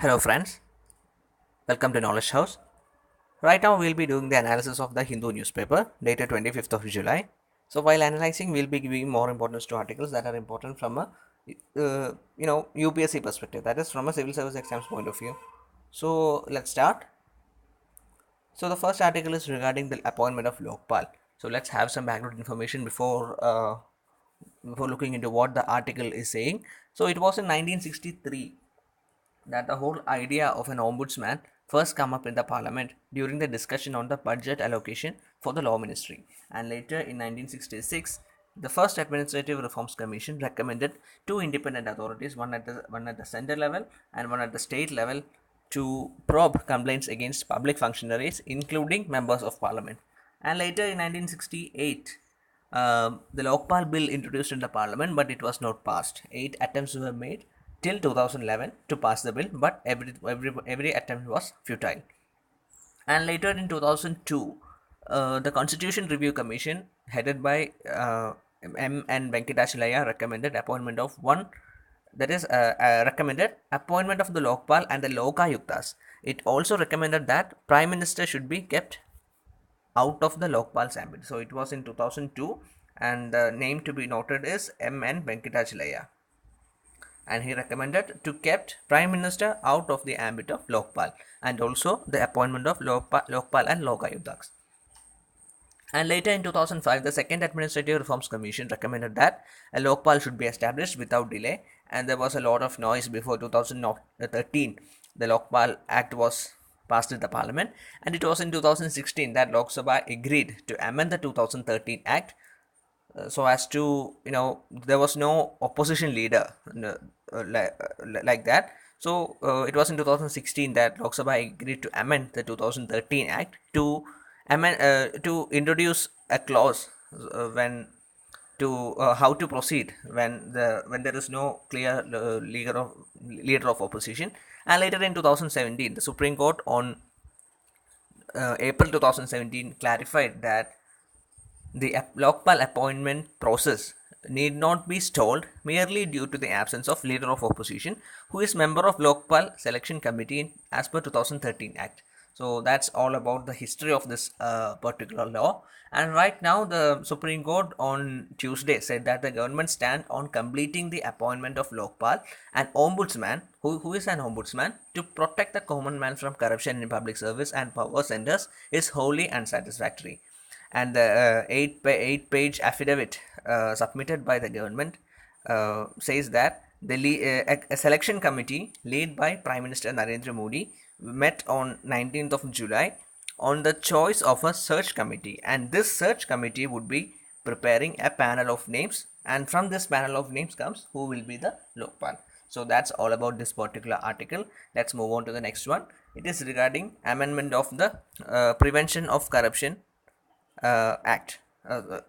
Hello friends, welcome to Knowledge House. Right now we'll be doing the analysis of the Hindu newspaper dated 25th of July. So while analyzing, we'll be giving more importance to articles that are important from a UPSC perspective, that is from a civil service exams point of view. So let's start. So the first article is regarding the appointment of Lokpal. So let's have some background information before looking into what the article is saying. So it was in 1963 that the whole idea of an ombudsman first come up in the parliament during the discussion on the budget allocation for the law ministry, and later in 1966 the first administrative reforms commission recommended two independent authorities, one at the center level and one at the state level, to probe complaints against public functionaries including members of parliament. And later in 1968 the Lokpal bill introduced in the parliament, but it was not passed. 8 attempts were made till 2011 to pass the bill, but every attempt was futile. And later in 2002, the Constitution Review Commission, headed by M. N. Venkatachalaya, recommended appointment of the Lokpal and the Lokayuktas. It also recommended that Prime Minister should be kept out of the Lokpal's ambit. So it was in 2002, and the name to be noted is M. N. Venkatachalaya, and he recommended to kept Prime Minister out of the ambit of Lokpal, and also the appointment of Lokpal and Lokayudaks. And later in 2005, the Second Administrative Reforms Commission recommended that a Lokpal should be established without delay, and there was a lot of noise before 2013. The Lokpal Act was passed in the parliament, and it was in 2016 that Lok Sabha agreed to amend the 2013 Act, so as to, there was no opposition leader like that. So it was in 2016 that Lok Sabha agreed to amend the 2013 Act to introduce a clause when to how to proceed when there is no clear leader of opposition. And later in 2017, the Supreme Court on April 2017 clarified that the Lokpal appointment process need not be stalled merely due to the absence of leader of opposition who is member of Lokpal selection committee as per 2013 Act. So that's all about the history of this particular law. And right now the Supreme Court on Tuesday said that the government stand on completing the appointment of Lokpal, an ombudsman, who is an ombudsman, to protect the common man from corruption in public service and power centers, is wholly unsatisfactory. And the eight-page affidavit submitted by the government says that a selection committee led by Prime Minister Narendra Modi met on 19th of July on the choice of a search committee, and this search committee would be preparing a panel of names, and from this panel of names comes who will be the Lokpal. So that's all about this particular article. Let's move on to the next one. It is regarding amendment of the Prevention of Corruption Act. So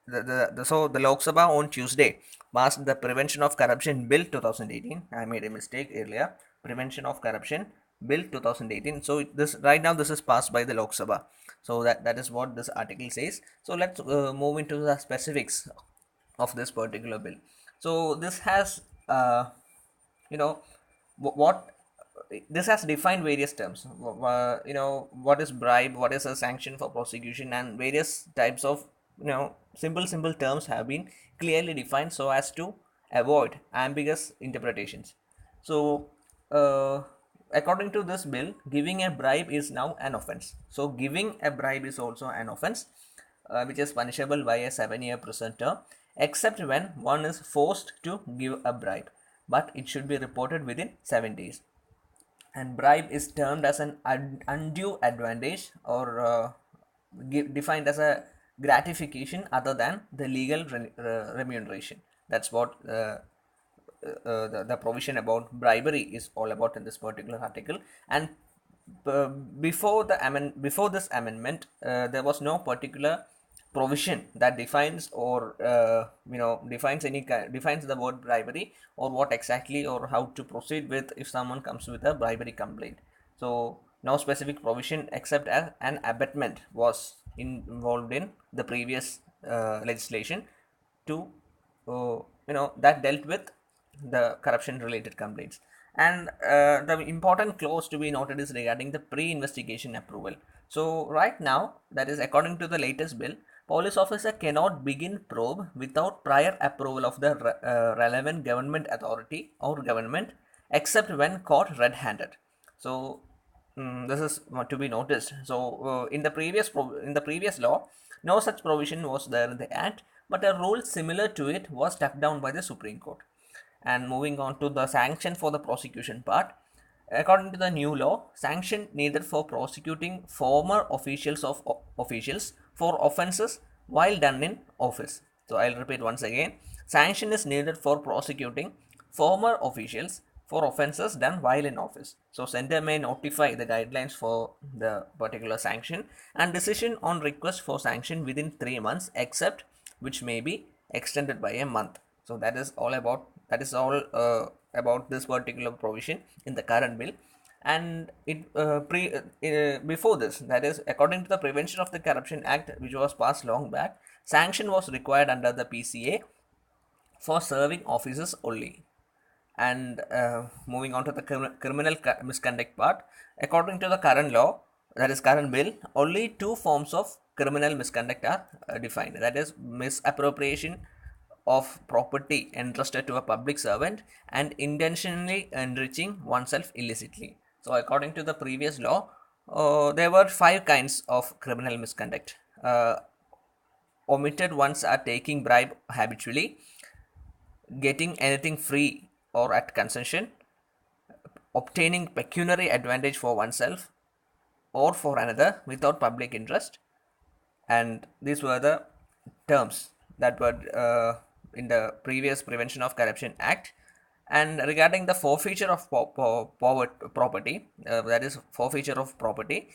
the Lok Sabha on Tuesday passed the Prevention of Corruption Bill 2018. I made a mistake earlier. Prevention of Corruption Bill 2018. So this right now this is passed by the Lok Sabha. So that is what this article says. So let's move into the specifics of this particular bill. So this has what this has defined various terms. What is bribe, what is a sanction for prosecution, and various types of simple terms have been clearly defined so as to avoid ambiguous interpretations. So according to this bill, giving a bribe is now an offense. So giving a bribe is also an offense, which is punishable by a 7-year prison term, except when one is forced to give a bribe, but it should be reported within 7 days. And bribe is termed as an undue advantage, or defined as a gratification other than the legal remuneration. That's what the provision about bribery is all about in this particular article. And before this amendment, there was no particular provision that defines or defines the word bribery, or what exactly or how to proceed with if someone comes with a bribery complaint. So no specific provision except as an abetment was involved in the previous legislation to that dealt with the corruption related complaints. And the important clause to be noted is regarding the pre-investigation approval. So right now, that is according to the latest bill, police officer cannot begin probe without prior approval of the relevant government authority or government, except when caught red-handed. So this is to be noticed. So in the previous law, no such provision was there in the act, but a rule similar to it was struck down by the Supreme Court. And moving on to the sanction for the prosecution part, according to the new law, sanction needed for prosecuting former officials for offences while done in office. So I'll repeat once again, sanction is needed for prosecuting former officials for offences done while in office. So center may notify the guidelines for the particular sanction and decision on request for sanction within 3 months, except which may be extended by a month. So that is all about this particular provision in the current bill. And before this, that is according to the Prevention of the Corruption Act, which was passed long back, sanction was required under the PCA for serving officers only. And moving on to the criminal misconduct part, according to the current law, that is current bill, only two forms of criminal misconduct are defined, that is misappropriation of property entrusted to a public servant and intentionally enriching oneself illicitly. So according to the previous law, there were five kinds of criminal misconduct. Omitted ones are taking bribe habitually, getting anything free or at concession, obtaining pecuniary advantage for oneself or for another without public interest. And these were the terms that were in the previous Prevention of Corruption Act. And regarding the forfeiture of property, that is forfeiture of property,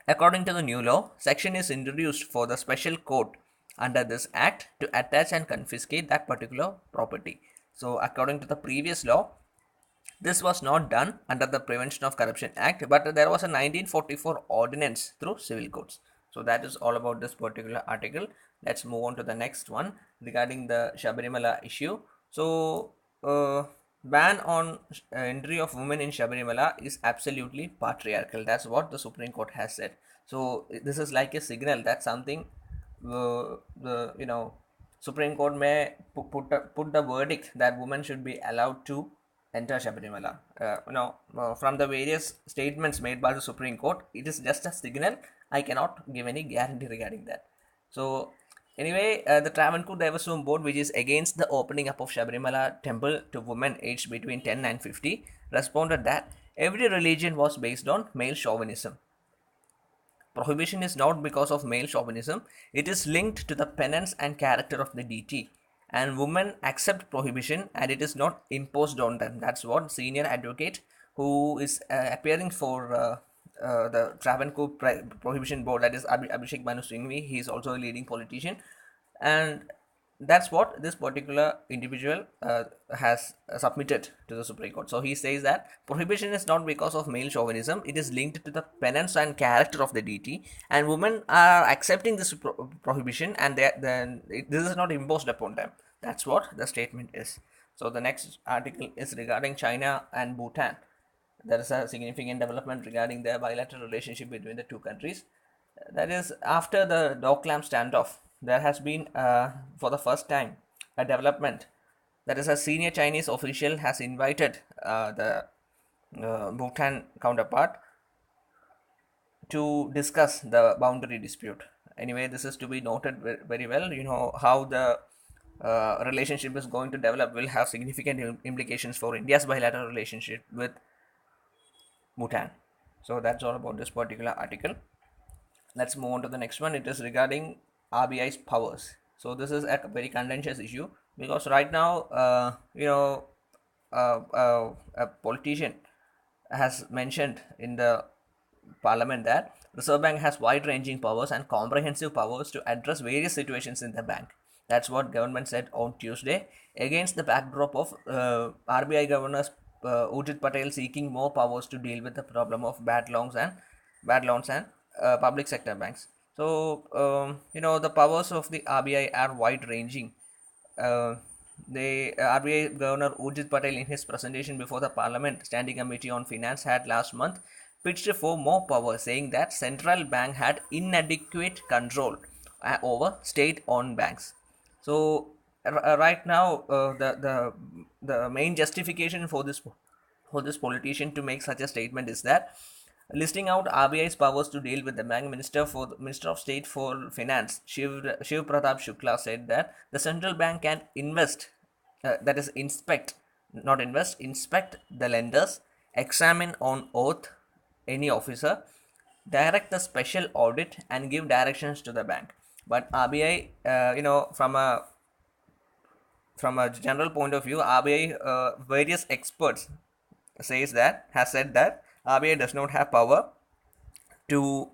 according to the new law, section is introduced for the special court under this act to attach and confiscate that particular property. So according to the previous law, this was not done under the Prevention of Corruption Act, but there was a 1944 ordinance through civil courts. So that is all about this particular article. Let's move on to the next one regarding the Shabarimala issue. So ban on entry of women in Shabarimala is absolutely patriarchal. That's what the Supreme Court has said. So this is like a signal that something the Supreme Court may put the verdict that women should be allowed to enter Shabarimala. From the various statements made by the Supreme Court, it is just a signal. I cannot give any guarantee regarding that. So anyway, the Travancore Devaswam Board, which is against the opening up of Shabarimala temple to women aged between 10 and 50, responded that every religion was based on male chauvinism. Prohibition is not because of male chauvinism, it is linked to the penance and character of the deity. And women accept prohibition and it is not imposed on them. That's what senior advocate who is appearing for the Travancore Prohibition Board, that is Abhishek Manu Singhvi, he is also a leading politician. And that's what this particular individual has submitted to the Supreme Court. So he says that prohibition is not because of male chauvinism, it is linked to the penance and character of the deity, and women are accepting this prohibition and this is not imposed upon them. That's what the statement is. So the next article is regarding China and Bhutan. There is a significant development regarding the bilateral relationship between the two countries. That is, after the Doklam standoff, there has been, for the first time, a development. That is, a senior Chinese official has invited the Bhutan counterpart to discuss the boundary dispute. Anyway, this is to be noted very well. How the relationship is going to develop will have significant implications for India's bilateral relationship with Bhutan. So that's all about this particular article. Let's move on to the next one. It is regarding RBI's powers. So this is a very contentious issue because right now, a politician has mentioned in the parliament that Reserve Bank has wide-ranging powers and comprehensive powers to address various situations in the bank. That's what government said on Tuesday against the backdrop of RBI Governor Urjit Patel seeking more powers to deal with the problem of bad loans and public sector banks. So the powers of the RBI are wide-ranging. The RBI Governor Urjit Patel, in his presentation before the Parliament Standing Committee on Finance, had last month pitched for more power, saying that central bank had inadequate control over state-owned banks. So right now, the main justification for this politician to make such a statement is that listing out RBI's powers to deal with the bank, Minister of State for Finance Shiv Pratap Shukla said that the central bank can invest, that is inspect the lenders, examine on oath any officer, direct the special audit, and give directions to the bank. But RBI, from a general point of view, RBI, various experts has said that RBI does not have power to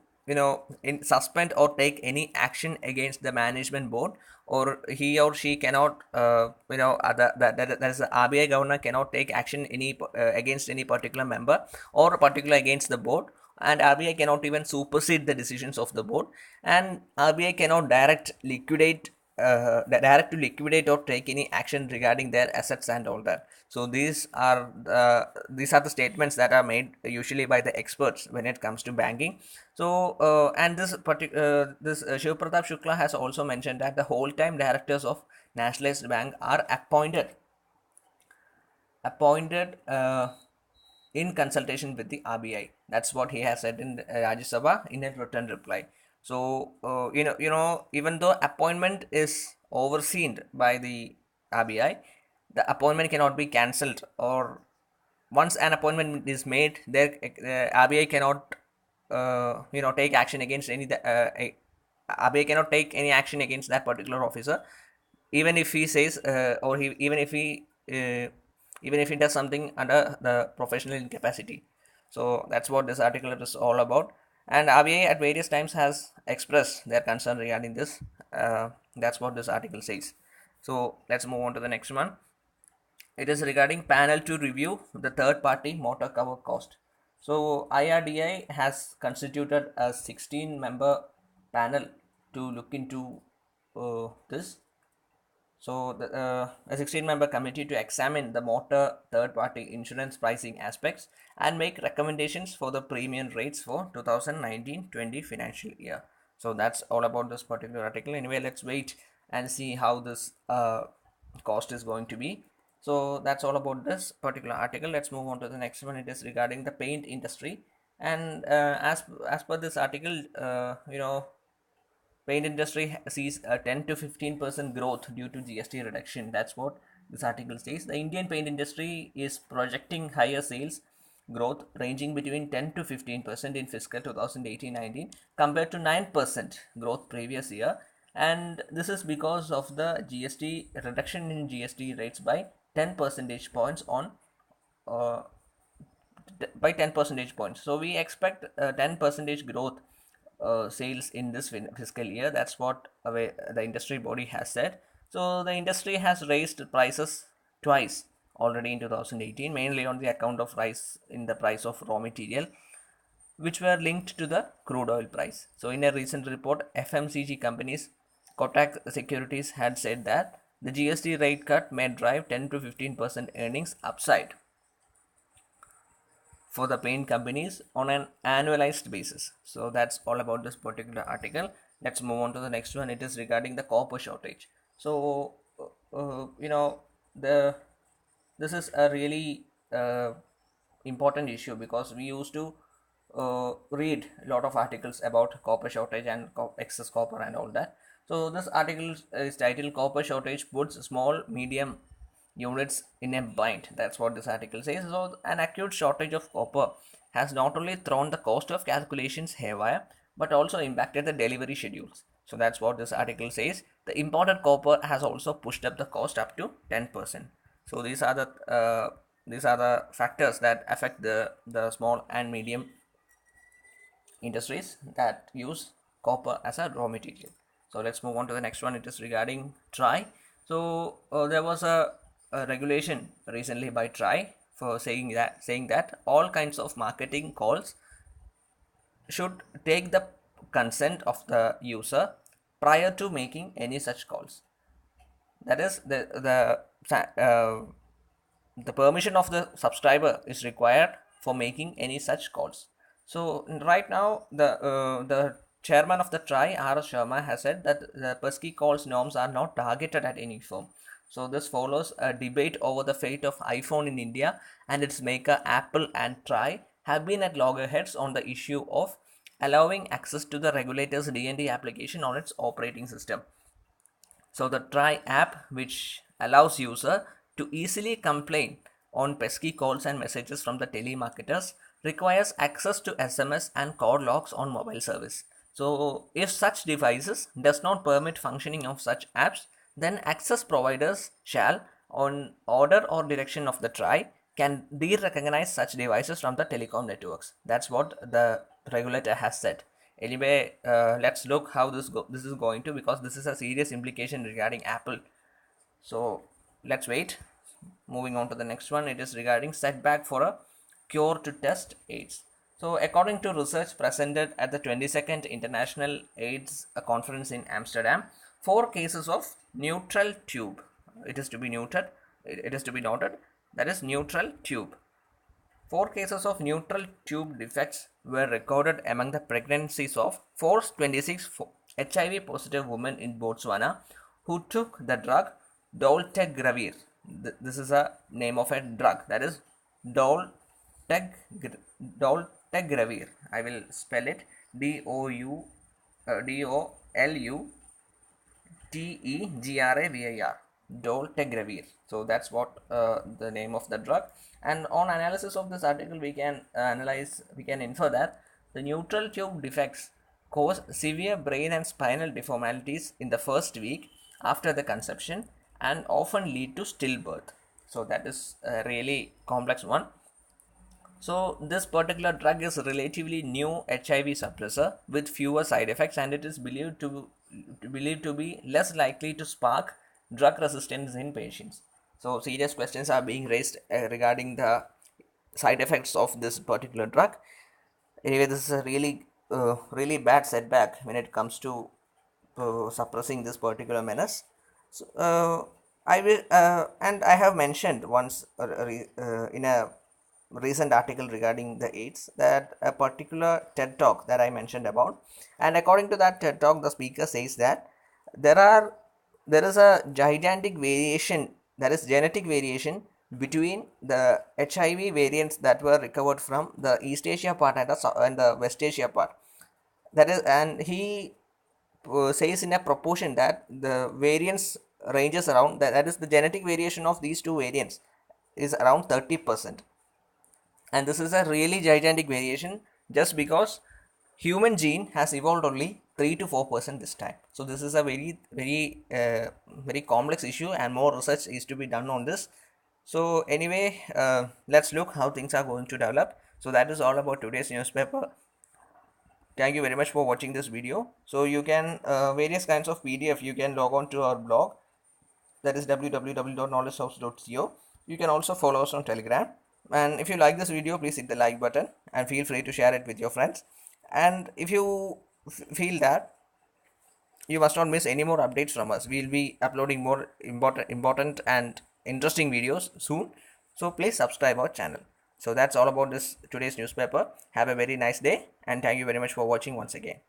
suspend or take any action against the management board, or he or she cannot that is the RBI governor cannot take action against any particular member or particular against the board, and RBI cannot even supersede the decisions of the board, and RBI cannot direct to liquidate or take any action regarding their assets and all that. So these are the statements that are made usually by the experts when it comes to banking. So and this Shiv Pratap Shukla has also mentioned that the whole time directors of nationalized bank are appointed in consultation with the RBI. That's what he has said in Rajya Sabha in a written reply. So even though appointment is overseen by the RBI, the appointment cannot be cancelled, or once an appointment is made, there RBI cannot take action against RBI cannot take any action against that particular officer, even if he says even if he does something under the professional incapacity. So that's what this article is all about, and RBI at various times has expressed their concern regarding this. That's what this article says. So let's move on to the next one. It is regarding panel to review the third party motor cover cost. So IRDI has constituted a 16-member panel to look into this. So a 16-member committee to examine the motor third party insurance pricing aspects and make recommendations for the premium rates for 2019-20 financial year. So that's all about this particular article. Anyway, let's wait and see how this cost is going to be. So that's all about this particular article. Let's move on to the next one. It is regarding the paint industry, and as per this article, paint industry sees a 10 to 15% growth due to GST reduction. That's what this article says. The Indian paint industry is projecting higher sales growth ranging between 10 to 15% in fiscal 2018-19 compared to 9% growth previous year, and this is because of the GST reduction in GST rates by 10 percentage points on uh, by 10 percentage points. So we expect 10 percentage growth sales in this fiscal year. That's what the industry body has said. So the industry has raised prices twice already in 2018, mainly on the account of rise in the price of raw material, which were linked to the crude oil price. So in a recent report, FMCG companies Kotak Securities had said that the GST rate cut may drive 10 to 15% earnings upside for the paint companies on an annualized basis. So that's all about this particular article. Let's move on to the next one. It is regarding the copper shortage. So the this is a really important issue, because we used to read a lot of articles about copper shortage and excess copper and all that. So this article is titled "Copper Shortage Puts Small Medium Units in a Bind." That's what this article says. So an acute shortage of copper has not only thrown the cost of calculations haywire, but also impacted the delivery schedules. So that's what this article says. The imported copper has also pushed up the cost up to 10%. So these are the factors that affect the small and medium industries that use copper as a raw material. So let's move on to the next one. It is regarding TRI. So there was a regulation recently by TRI for saying that all kinds of marketing calls should take the consent of the user prior to making any such calls. That is, the permission of the subscriber is required for making any such calls. So right now, the chairman of the TRI, R.S. Sharma, has said that the pesky calls norms are not targeted at any firm. So this follows a debate over the fate of iPhone in India, and its maker Apple and TRI have been at loggerheads on the issue of allowing access to the regulator's DND application on its operating system. So the Try app, which allows user to easily complain on pesky calls and messages from the telemarketers, requires access to SMS and call logs on mobile service. So if such devices does not permit functioning of such apps, then access providers shall, on order or direction of the Try, can de-recognize such devices from the telecom networks. That's what the regulator has said. Anyway, let's look how this is going to, because this is a serious implication regarding Apple. So let's wait. Moving on to the next one, it is regarding setback for a cure to test AIDS. So according to research presented at the 22nd International AIDS Conference in Amsterdam, 4 cases of neutral tube, it is to be noted, that is neutral tube. 4 cases of neutral tube defects were recorded among the pregnancies of 426 HIV positive women in Botswana who took the drug dolutegravir. This is a name of a drug, that is dolutegravir. I will spell it DOLUTEGRAVIR, dolutegravir. So that's what the name of the drug. And on analysis of this article, we can infer that the neutral tube defects cause severe brain and spinal deformities in the first week after the conception and often lead to stillbirth. So that is a really complex one. So this particular drug is relatively new HIV suppressor with fewer side effects, and it is believed to be less likely to spark drug resistance in patients. So serious questions are being raised regarding the side effects of this particular drug. Anyway, this is a really bad setback when it comes to suppressing this particular menace. So, I will, and I have mentioned once in a recent article regarding the AIDS that a particular TED talk that I mentioned about, and according to that TED talk, the speaker says that there is a gigantic variation, that is genetic variation between the HIV variants that were recovered from the East Asia part and the West Asia part. That is, and he says in a proportion that the variance ranges around, that is the genetic variation of these two variants is around 30%. And this is a really gigantic variation just because human gene has evolved only 3 to 4% this time. So this is a very complex issue, and more research is to be done on this. So anyway, let's look how things are going to develop. So that is all about today's newspaper. Thank you very much for watching this video. So you can various kinds of PDF, you can log on to our blog, that is www.knowledgehouse.co. You can also follow us on Telegram. And if you like this video, please hit the like button and feel free to share it with your friends. And if you feel that you must not miss any more updates from us, we will be uploading more important and interesting videos soon. So please subscribe our channel. So that's all about this today's newspaper. Have a very nice day, and thank you very much for watching once again.